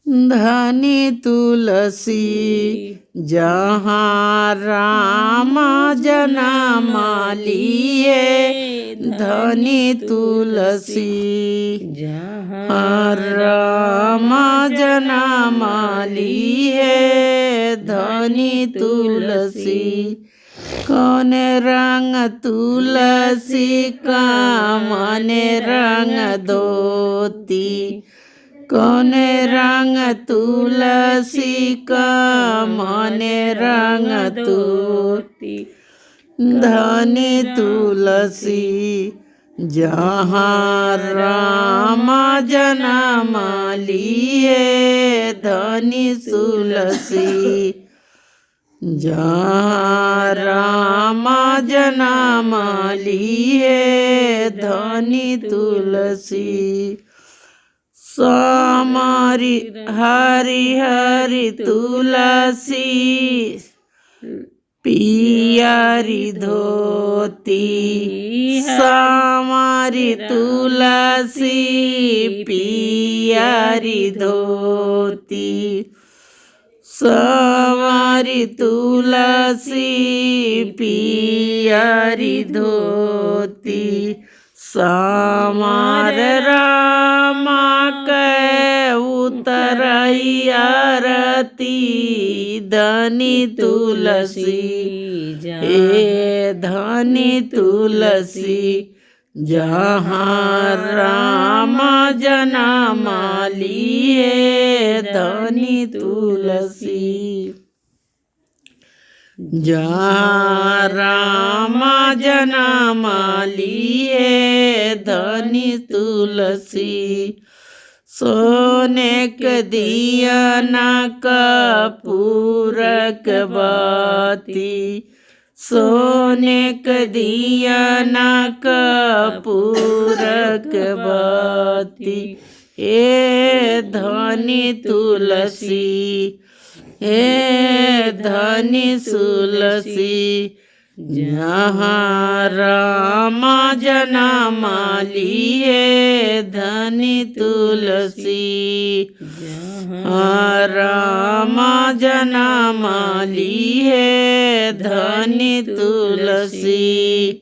धनी तुलसी जहाँ राम जन्म लिए, धनी तुलसी जहाँ राम जन्म लिए, धनी तुलसी। कौन रंग तुलसी का मन रंग धोती, कौन रंग तुलसी का मन रंग धोती। धनी तुलसी जहाँ राम जन्म लिए, धनी तुलसी जहाँ राम जन्म लिए, धनी तुलसी। समारी हरि हरि तुलसी, पियारी धोती, समारी तुलसी पियारी धोती, समारी तुलसी पियारी धोती। समार रामा के उतरई आरती, धनी तुलसी ए धनी तुलसी जहाँ राम जन्म लिए, धनी तुलसी जहाँ राम जन्म लिए, धनी तुलसी। सोने के दिया न कपूर के बाती, सोने के दिया न कपूर के बाती। हे धनी तुलसी हे धनी तुलसी जहाँ राम जन्म लिए, धनी तुलसी जहाँ राम जन्म लिए, धनी तुलसी।